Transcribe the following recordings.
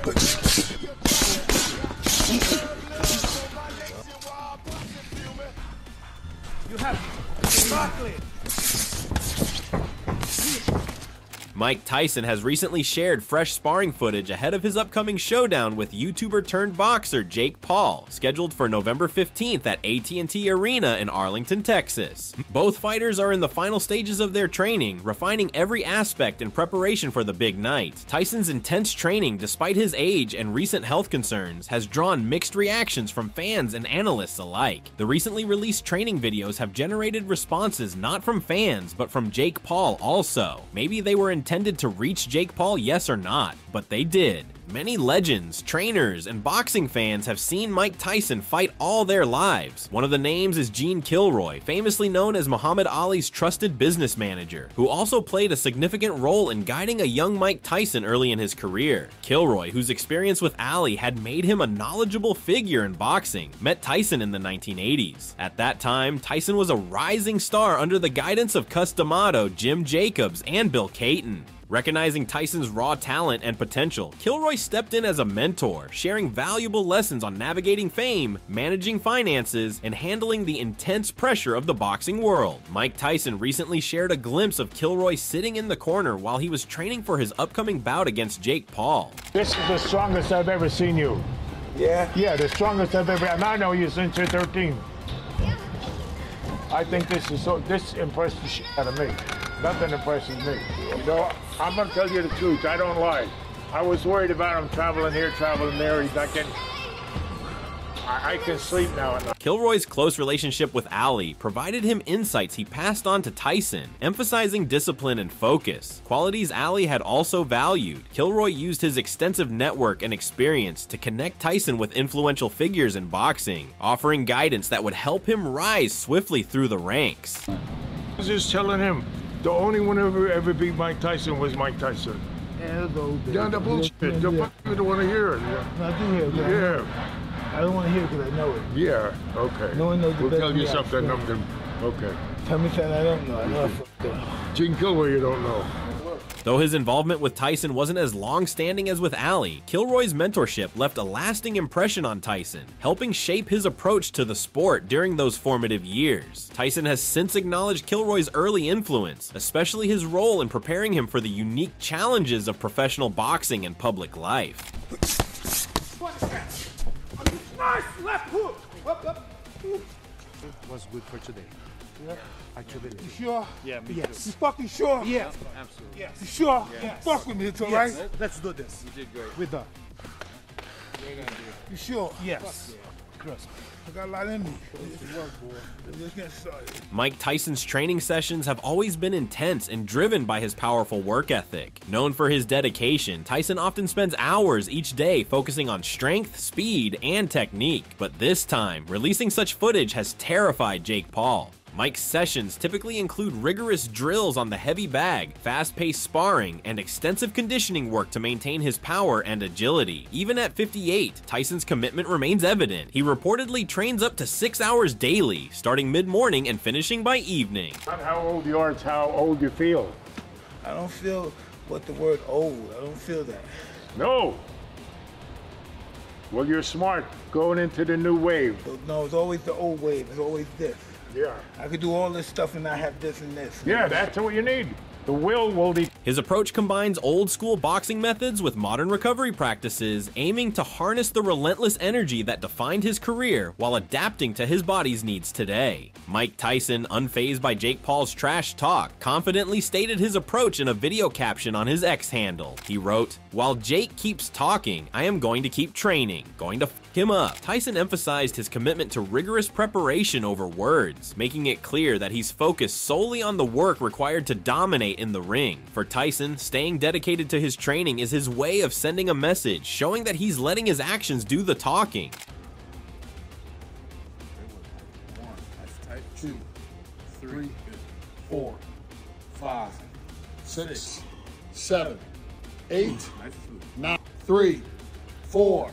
You have chocolate. Mike Tyson has recently shared fresh sparring footage ahead of his upcoming showdown with YouTuber-turned-boxer Jake Paul, scheduled for November 15th at AT&T Arena in Arlington, Texas. Both fighters are in the final stages of their training, refining every aspect in preparation for the big night. Tyson's intense training, despite his age and recent health concerns, has drawn mixed reactions from fans and analysts alike. The recently released training videos have generated responses not from fans, but from Jake Paul also. Maybe they were intended to reach Jake Paul, yes or not, but they did. Many legends, trainers, and boxing fans have seen Mike Tyson fight all their lives. One of the names is Gene Kilroy, famously known as Muhammad Ali's trusted business manager, who also played a significant role in guiding a young Mike Tyson early in his career. Kilroy, whose experience with Ali had made him a knowledgeable figure in boxing, met Tyson in the 1980s. At that time, Tyson was a rising star under the guidance of Cus D'Amato, Jim Jacobs, and Bill Cayton. Recognizing Tyson's raw talent and potential, Kilroy stepped in as a mentor, sharing valuable lessons on navigating fame, managing finances, and handling the intense pressure of the boxing world. Mike Tyson recently shared a glimpse of Kilroy sitting in the corner while he was training for his upcoming bout against Jake Paul. This is the strongest I've ever seen you. Yeah? Yeah, the strongest I've ever, and I know you since you're 13. I think this impressed the shit out of me. Nothing impresses me. You know, I'm gonna tell you the truth, I don't lie. I was worried about him traveling here, traveling there, he's not getting... I can sleep now at night. Kilroy's close relationship with Ali provided him insights he passed on to Tyson, emphasizing discipline and focus, qualities Ali had also valued. Kilroy used his extensive network and experience to connect Tyson with influential figures in boxing, offering guidance that would help him rise swiftly through the ranks. I was just telling him, the only one who ever beat Mike Tyson was Mike Tyson. Yeah, Yeah, the bullshit. The fuck you don't want to hear it. I do hear it. Yeah. I don't want to hear it because I know it. Yeah, okay. No one knows the we'll best tell you me something, out. nothing. Okay. Tell me something I don't know. I know I fucked up. Gene Kilroy, you don't know. Though his involvement with Tyson wasn't as long-standing as with Ali, Kilroy's mentorship left a lasting impression on Tyson, helping shape his approach to the sport during those formative years. Tyson has since acknowledged Kilroy's early influence, especially his role in preparing him for the unique challenges of professional boxing and public life. Nice left hook. Up. It was good for today. Yeah. I truly You sure? Yeah, me Yes. too. You fucking sure? Yeah, absolutely. Yes. You sure? Yes. Fuck with me, it's all right? Yes. Let's do this. You did great. We're done. You sure? Yes. Trust me. I got a lot in me. Let's get started. Mike Tyson's training sessions have always been intense and driven by his powerful work ethic. Known for his dedication, Tyson often spends hours each day focusing on strength, speed, and technique. But this time, releasing such footage has terrified Jake Paul. Mike's sessions typically include rigorous drills on the heavy bag, fast-paced sparring, and extensive conditioning work to maintain his power and agility. Even at 58, Tyson's commitment remains evident. He reportedly trains up to 6 hours daily, starting mid-morning and finishing by evening. Not how old you are, it's how old you feel. I don't feel what the word old. I don't feel that. No. Well, you're smart going into the new wave. No, it's always the old wave. It's always this. Yeah. I could do all this stuff and not have this and this. Yeah, that's what you need. The will be... His approach combines old-school boxing methods with modern recovery practices, aiming to harness the relentless energy that defined his career while adapting to his body's needs today. Mike Tyson, unfazed by Jake Paul's trash talk, confidently stated his approach in a video caption on his X handle. He wrote, "While Jake keeps talking, I am going to keep training, going to f him up." Tyson emphasized his commitment to rigorous preparation over words, making it clear that he's focused solely on the work required to dominate in the ring. For Tyson, staying dedicated to his training is his way of sending a message, showing that he's letting his actions do the talking. 2, 3, 4, 5, 6, 7, 8, 9, 3, 4,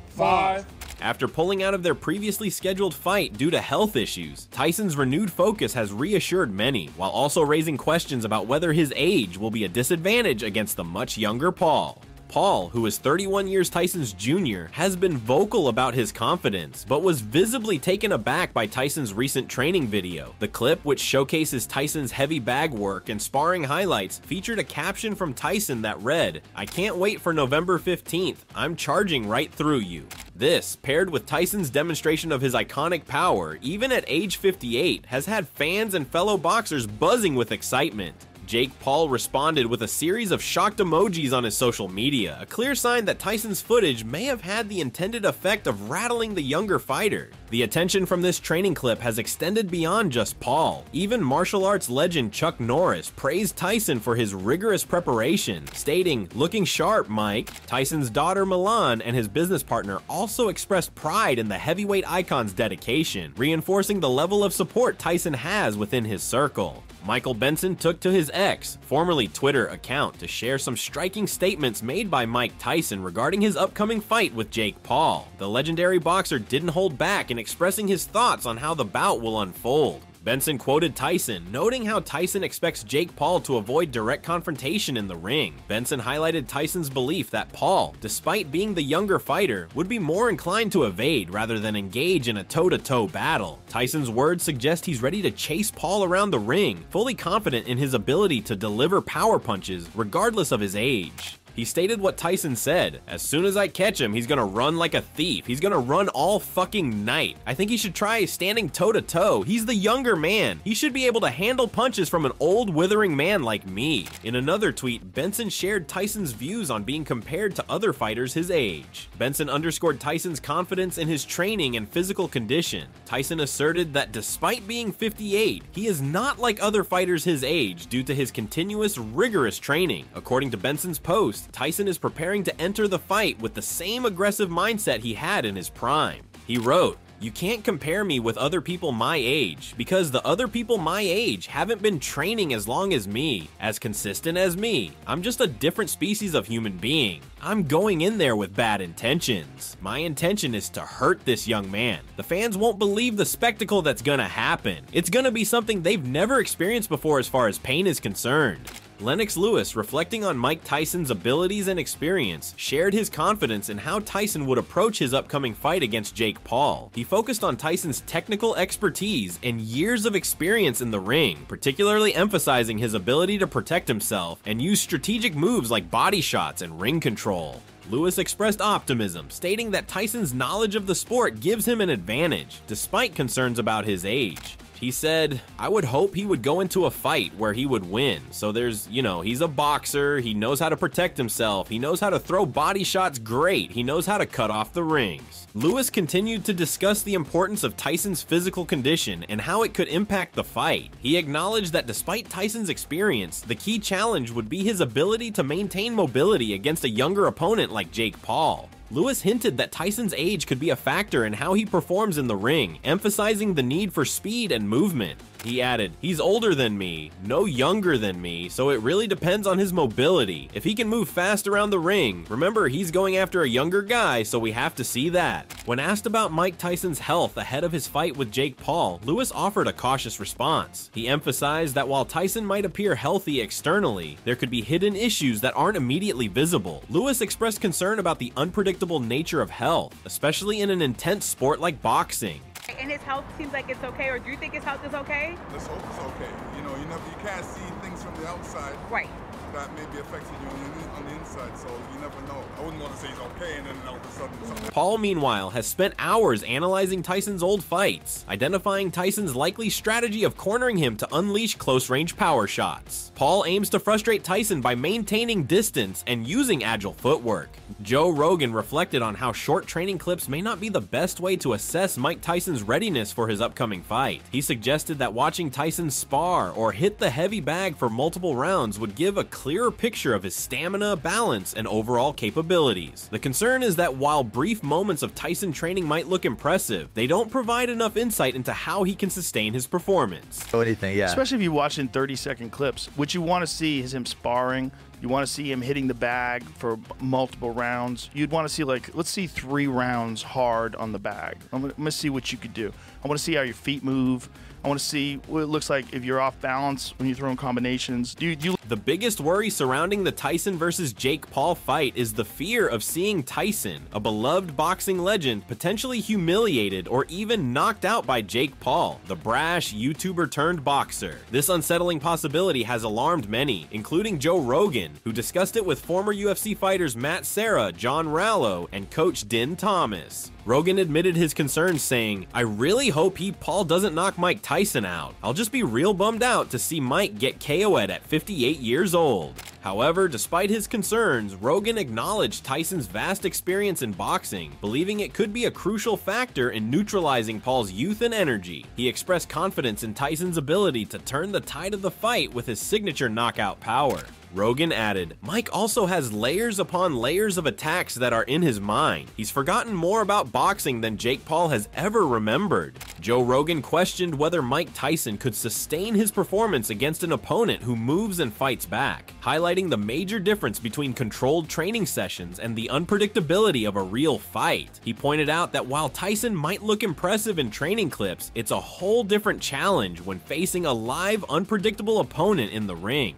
5. After pulling out of their previously scheduled fight due to health issues, Tyson's renewed focus has reassured many, while also raising questions about whether his age will be a disadvantage against the much younger Paul. Paul, who is 31 years Tyson's junior, has been vocal about his confidence, but was visibly taken aback by Tyson's recent training video. The clip, which showcases Tyson's heavy bag work and sparring highlights, featured a caption from Tyson that read, "I can't wait for November 15th. I'm charging right through you." This, paired with Tyson's demonstration of his iconic power, even at age 58, has had fans and fellow boxers buzzing with excitement. Jake Paul responded with a series of shocked emojis on his social media, a clear sign that Tyson's footage may have had the intended effect of rattling the younger fighter. The attention from this training clip has extended beyond just Paul. Even martial arts legend Chuck Norris praised Tyson for his rigorous preparation, stating, "Looking sharp, Mike." Tyson's daughter Milan and his business partner also expressed pride in the heavyweight icon's dedication, reinforcing the level of support Tyson has within his circle. Michael Benson took to his X, formerly Twitter, account to share some striking statements made by Mike Tyson regarding his upcoming fight with Jake Paul. The legendary boxer didn't hold back in expressing his thoughts on how the bout will unfold. Benson quoted Tyson, noting how Tyson expects Jake Paul to avoid direct confrontation in the ring. Benson highlighted Tyson's belief that Paul, despite being the younger fighter, would be more inclined to evade rather than engage in a toe-to-toe battle. Tyson's words suggest he's ready to chase Paul around the ring, fully confident in his ability to deliver power punches regardless of his age. He stated what Tyson said, "As soon as I catch him, he's gonna run like a thief. He's gonna run all fucking night. I think he should try standing toe-to-toe. He's the younger man. He should be able to handle punches from an old, withering man like me." In another tweet, Benson shared Tyson's views on being compared to other fighters his age. Benson underscored Tyson's confidence in his training and physical condition. Tyson asserted that despite being 58, he is not like other fighters his age due to his continuous, rigorous training. According to Benson's post, Tyson is preparing to enter the fight with the same aggressive mindset he had in his prime. He wrote, "You can't compare me with other people my age, because the other people my age haven't been training as long as me, as consistent as me. I'm just a different species of human being. I'm going in there with bad intentions. My intention is to hurt this young man. The fans won't believe the spectacle that's gonna happen. It's gonna be something they've never experienced before as far as pain is concerned." Lennox Lewis, reflecting on Mike Tyson's abilities and experience, shared his confidence in how Tyson would approach his upcoming fight against Jake Paul. He focused on Tyson's technical expertise and years of experience in the ring, particularly emphasizing his ability to protect himself and use strategic moves like body shots and ring control. Lewis expressed optimism, stating that Tyson's knowledge of the sport gives him an advantage, despite concerns about his age. He said, "I would hope he would go into a fight where he would win. So there's, he's a boxer, he knows how to protect himself, he knows how to throw body shots great, he knows how to cut off the rings." Lewis continued to discuss the importance of Tyson's physical condition and how it could impact the fight. He acknowledged that despite Tyson's experience, the key challenge would be his ability to maintain mobility against a younger opponent like Jake Paul. Lewis hinted that Tyson's age could be a factor in how he performs in the ring, emphasizing the need for speed and movement. He added, "He's older than me, no younger than me, so it really depends on his mobility. If he can move fast around the ring, remember he's going after a younger guy, so we have to see that." When asked about Mike Tyson's health ahead of his fight with Jake Paul, Lewis offered a cautious response. He emphasized that while Tyson might appear healthy externally, there could be hidden issues that aren't immediately visible. Lewis expressed concern about the unpredictable nature of health, especially in an intense sport like boxing. And his health seems like it's okay, or do you think his health is okay? Let's hope it's okay. You can't see things from the outside. Right. That may be affecting you on the inside, so you never know. I wouldn't want to say he's okay and then all of a sudden something. Paul, meanwhile, has spent hours analyzing Tyson's old fights, identifying Tyson's likely strategy of cornering him to unleash close-range power shots. Paul aims to frustrate Tyson by maintaining distance and using agile footwork. Joe Rogan reflected on how short training clips may not be the best way to assess Mike Tyson's readiness for his upcoming fight. He suggested that watching Tyson spar or hit the heavy bag for multiple rounds would give a clearer picture of his stamina, balance, and overall capabilities. The concern is that while brief moments of Tyson training might look impressive, they don't provide enough insight into how he can sustain his performance. Especially if you watch in 30-second clips. What you want to see is him sparring. You want to see him hitting the bag for multiple rounds. You'd want to see, let's see 3 rounds hard on the bag. I'm going to see what you could do. I want to see how your feet move. I want to see what it looks like if you're off balance when you're throwing combinations. The biggest worry surrounding the Tyson versus Jake Paul fight is the fear of seeing Tyson, a beloved boxing legend, potentially humiliated or even knocked out by Jake Paul, the brash YouTuber turned boxer. This unsettling possibility has alarmed many, including Joe Rogan, who discussed it with former UFC fighters Matt Serra, John Rallo, and coach Din Thomas. Rogan admitted his concerns, saying, "I really hope Paul doesn't knock Mike Tyson out. I'll just be real bummed out to see Mike get KO'd at 58 years old." However, despite his concerns, Rogan acknowledged Tyson's vast experience in boxing, believing it could be a crucial factor in neutralizing Paul's youth and energy. He expressed confidence in Tyson's ability to turn the tide of the fight with his signature knockout power. Rogan added, "Mike also has layers upon layers of attacks that are in his mind. He's forgotten more about boxing than Jake Paul has ever remembered." Joe Rogan questioned whether Mike Tyson could sustain his performance against an opponent who moves and fights back, highlighting the major difference between controlled training sessions and the unpredictability of a real fight. He pointed out that while Tyson might look impressive in training clips, it's a whole different challenge when facing a live, unpredictable opponent in the ring.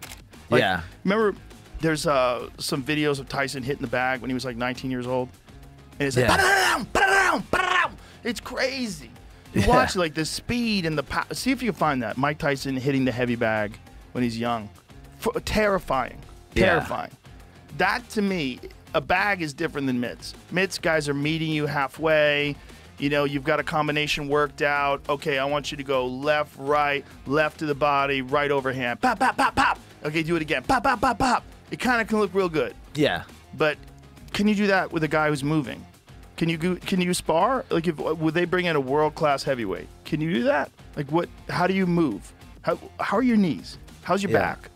Like, remember, there's some videos of Tyson hitting the bag when he was like 19 years old, and it's like, it's crazy. You watch like the speed and the power. See if you can find that Mike Tyson hitting the heavy bag when he's young. Terrifying, terrifying. That to me, a bag is different than mitts. Mitts, guys are meeting you halfway. You know, you've got a combination worked out. Okay, I want you to go left, right, left to the body, right overhand. Pop, pop, pop, pop. Okay, do it again. Pop, pop, pop, pop. It kind of can look real good. Yeah. But can you do that with a guy who's moving? Can you spar? Like, would they bring in a world-class heavyweight? Can you do that? Like, what? How do you move? How are your knees? How's your back?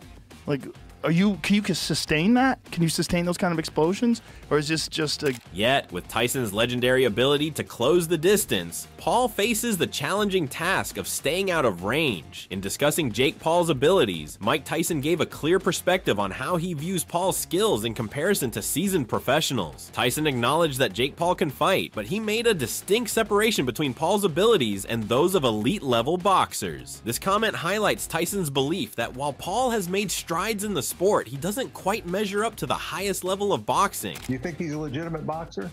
Like, can you sustain that? Can you sustain those kind of explosions? Or is this just a... Yet, with Tyson's legendary ability to close the distance, Paul faces the challenging task of staying out of range. In discussing Jake Paul's abilities, Mike Tyson gave a clear perspective on how he views Paul's skills in comparison to seasoned professionals. Tyson acknowledged that Jake Paul can fight, but he made a distinct separation between Paul's abilities and those of elite-level boxers. This comment highlights Tyson's belief that while Paul has made strides in the sport, he doesn't quite measure up to the highest level of boxing. Do you think he's a legitimate boxer?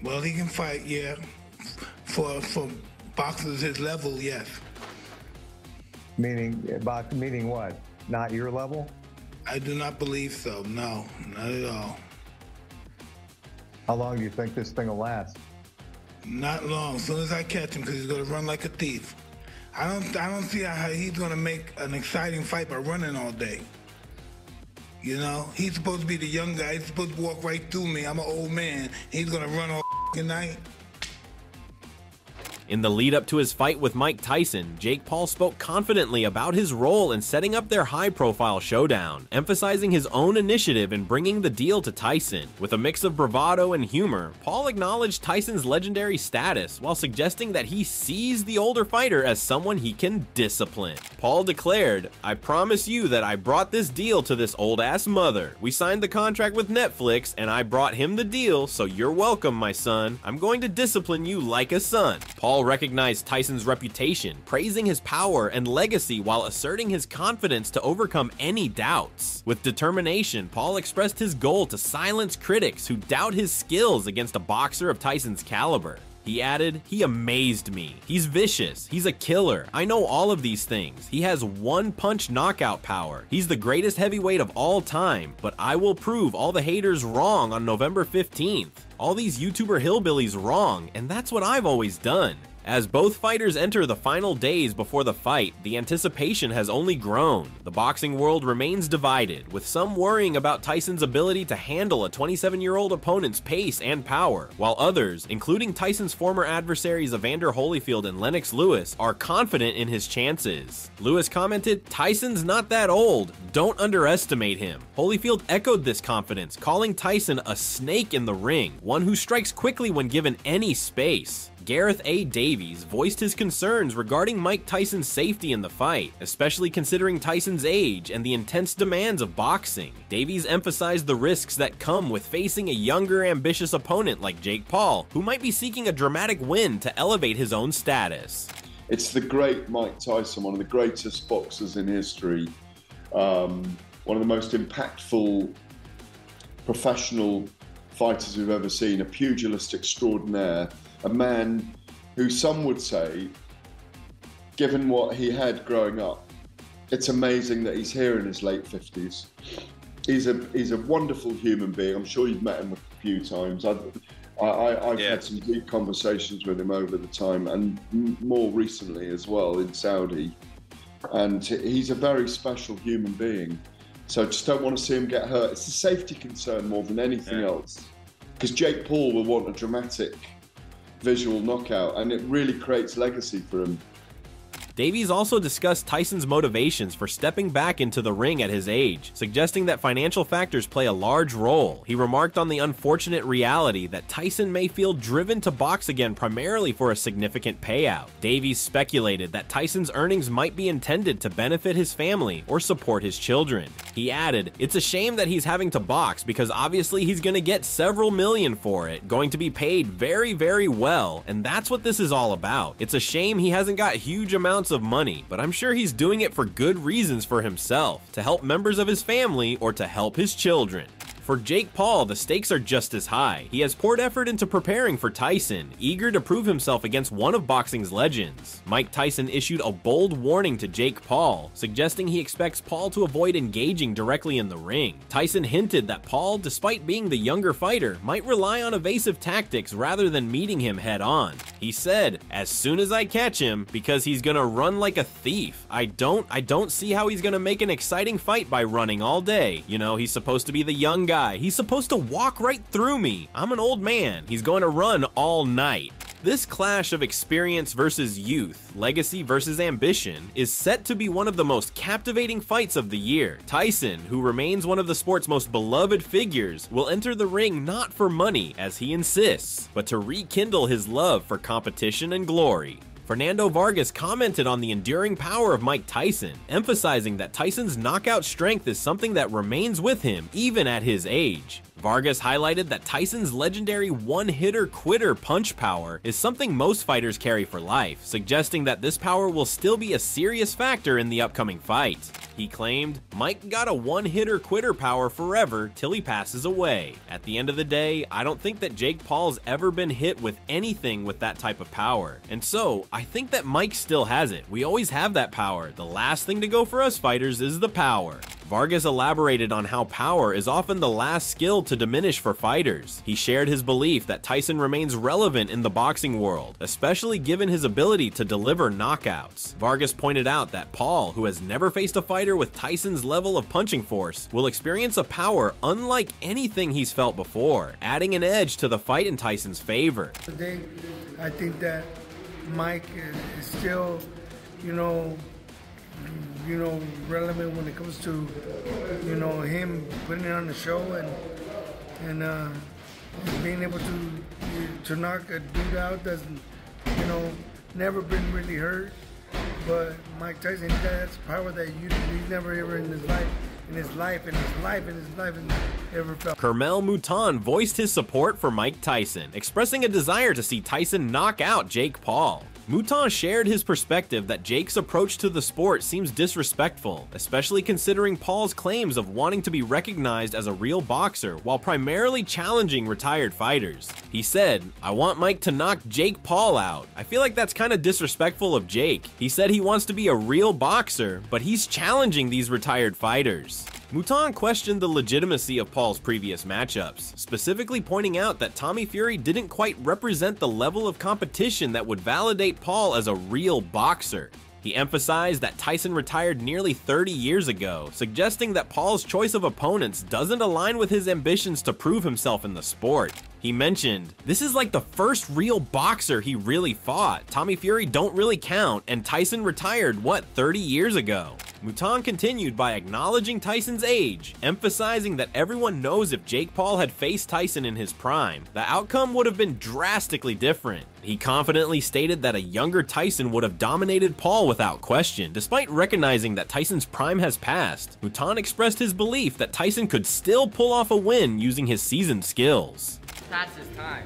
Well, he can fight, yeah. For boxers his level, yes. Meaning what? Not your level? I do not believe so. No, not at all. How long do you think this thing will last? Not long. As soon as I catch him, because he's going to run like a thief. I don't see how he's going to make an exciting fight by running all day. You know, he's supposed to be the young guy. He's supposed to walk right through me. I'm an old man. He's going to run all night. In the lead up to his fight with Mike Tyson, Jake Paul spoke confidently about his role in setting up their high-profile showdown, emphasizing his own initiative in bringing the deal to Tyson. With a mix of bravado and humor, Paul acknowledged Tyson's legendary status while suggesting that he sees the older fighter as someone he can discipline. Paul declared, "I promise you that I brought this deal to this old-ass mother. We signed the contract with Netflix, and I brought him the deal, so you're welcome, my son. I'm going to discipline you like a son." Paul recognized Tyson's reputation, praising his power and legacy while asserting his confidence to overcome any doubts. With determination, Paul expressed his goal to silence critics who doubt his skills against a boxer of Tyson's caliber. He added, "He amazed me. He's vicious. He's a killer. I know all of these things. He has one-punch knockout power. He's the greatest heavyweight of all time, but I will prove all the haters wrong on November 15th. All these YouTuber hillbillies wrong, and that's what I've always done." As both fighters enter the final days before the fight, the anticipation has only grown. The boxing world remains divided, with some worrying about Tyson's ability to handle a 27-year-old opponent's pace and power, while others, including Tyson's former adversaries Evander Holyfield and Lennox Lewis, are confident in his chances. Lewis commented, "Tyson's not that old. Don't underestimate him." Holyfield echoed this confidence, calling Tyson a snake in the ring, one who strikes quickly when given any space. Gareth A. Davies voiced his concerns regarding Mike Tyson's safety in the fight, especially considering Tyson's age and the intense demands of boxing. Davies emphasized the risks that come with facing a younger, ambitious opponent like Jake Paul, who might be seeking a dramatic win to elevate his own status. It's the great Mike Tyson, one of the greatest boxers in history, one of the most impactful professional fighters we've ever seen, a pugilist extraordinaire, a man who some would say, given what he had growing up, it's amazing that he's here in his late 50s. He's a wonderful human being. I'm sure you've met him a few times. I've had some deep conversations with him over the time, and more recently as well in Saudi. And he's a very special human being. So I just don't want to see him get hurt. It's a safety concern more than anything else. Because Jake Paul will want a dramatic visual knockout, and it really creates legacy for him. Davies also discussed Tyson's motivations for stepping back into the ring at his age, suggesting that financial factors play a large role. He remarked on the unfortunate reality that Tyson may feel driven to box again primarily for a significant payout. Davies speculated that Tyson's earnings might be intended to benefit his family or support his children. He added, "It's a shame that he's having to box because obviously he's going to get several million for it, going to be paid very, very well, and that's what this is all about. It's a shame he hasn't got huge amounts of money, but I'm sure he's doing it for good reasons for himself, to help members of his family or to help his children." For Jake Paul, the stakes are just as high. He has poured effort into preparing for Tyson, eager to prove himself against one of boxing's legends. Mike Tyson issued a bold warning to Jake Paul, suggesting he expects Paul to avoid engaging directly in the ring. Tyson hinted that Paul, despite being the younger fighter, might rely on evasive tactics rather than meeting him head-on. He said, "As soon as I catch him, because he's gonna run like a thief. I don't see how he's gonna make an exciting fight by running all day. You know, he's supposed to be the young guy. He's supposed to walk right through me. I'm an old man. He's going to run all night." This clash of experience versus youth, legacy versus ambition, is set to be one of the most captivating fights of the year. Tyson, who remains one of the sport's most beloved figures, will enter the ring not for money, as he insists, but to rekindle his love for competition and glory. Fernando Vargas commented on the enduring power of Mike Tyson, emphasizing that Tyson's knockout strength is something that remains with him even at his age. Vargas highlighted that Tyson's legendary one-hitter quitter punch power is something most fighters carry for life, suggesting that this power will still be a serious factor in the upcoming fight. He claimed, "Mike got a one-hitter quitter power forever till he passes away. At the end of the day, I don't think that Jake Paul's ever been hit with anything with that type of power. And so, I think that Mike still has it. We always have that power. The last thing to go for us fighters is the power." Vargas elaborated on how power is often the last skill to diminish for fighters. He shared his belief that Tyson remains relevant in the boxing world, especially given his ability to deliver knockouts. Vargas pointed out that Paul, who has never faced a fighter with Tyson's level of punching force, will experience a power unlike anything he's felt before, adding an edge to the fight in Tyson's favor. Today, I think that Mike is still, you know, relevant when it comes to, him putting it on the show and being able to knock a dude out that's, never been really hurt. But Mike Tyson, that's power that he's never ever in his life ever felt. Kermel Mouton voiced his support for Mike Tyson, expressing a desire to see Tyson knock out Jake Paul. Mouton shared his perspective that Jake's approach to the sport seems disrespectful, especially considering Paul's claims of wanting to be recognized as a real boxer while primarily challenging retired fighters. He said, "I want Mike to knock Jake Paul out. I feel like that's kind of disrespectful of Jake. He said he wants to be a real boxer, but he's challenging these retired fighters." Mouton questioned the legitimacy of Paul's previous matchups, specifically pointing out that Tommy Fury didn't quite represent the level of competition that would validate Paul as a real boxer. He emphasized that Tyson retired nearly 30 years ago, suggesting that Paul's choice of opponents doesn't align with his ambitions to prove himself in the sport. He mentioned, "This is like the first real boxer he really fought. Tommy Fury don't really count, and Tyson retired, 30 years ago?" Mouton continued by acknowledging Tyson's age, emphasizing that everyone knows if Jake Paul had faced Tyson in his prime, the outcome would have been drastically different. He confidently stated that a younger Tyson would have dominated Paul without question, despite recognizing that Tyson's prime has passed. Mouton expressed his belief that Tyson could still pull off a win using his seasoned skills. Past his time.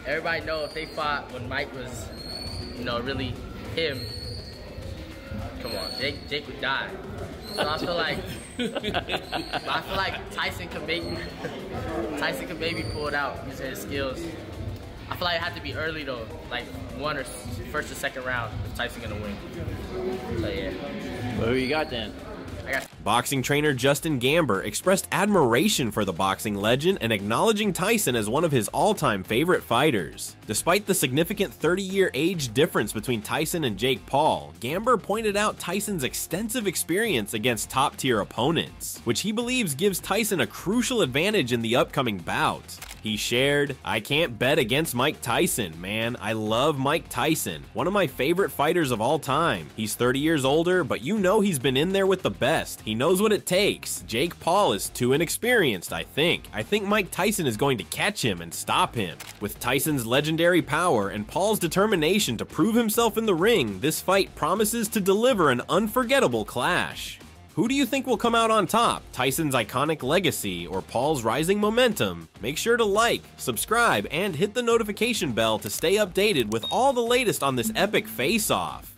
Everybody know if they fought when Mike was you know, really him, come on, Jake would die. So I feel like Tyson could maybe pull it out using his skills. I feel like it had to be early though, like one or first or second round if Tyson gonna win. So yeah. Well, who you got then? Boxing trainer Justin Gamber expressed admiration for the boxing legend and acknowledging Tyson as one of his all-time favorite fighters. Despite the significant 30-year age difference between Tyson and Jake Paul, Gamber pointed out Tyson's extensive experience against top-tier opponents, which he believes gives Tyson a crucial advantage in the upcoming bout. He shared, "I can't bet against Mike Tyson, man. I love Mike Tyson. One of my favorite fighters of all time. He's 30 years older, but you know he's been in there with the best. He knows what it takes. Jake Paul is too inexperienced, I think. I think Mike Tyson is going to catch him and stop him." With Tyson's legendary power and Paul's determination to prove himself in the ring, this fight promises to deliver an unforgettable clash. Who do you think will come out on top? Tyson's iconic legacy or Paul's rising momentum? Make sure to like, subscribe, and hit the notification bell to stay updated with all the latest on this epic face-off.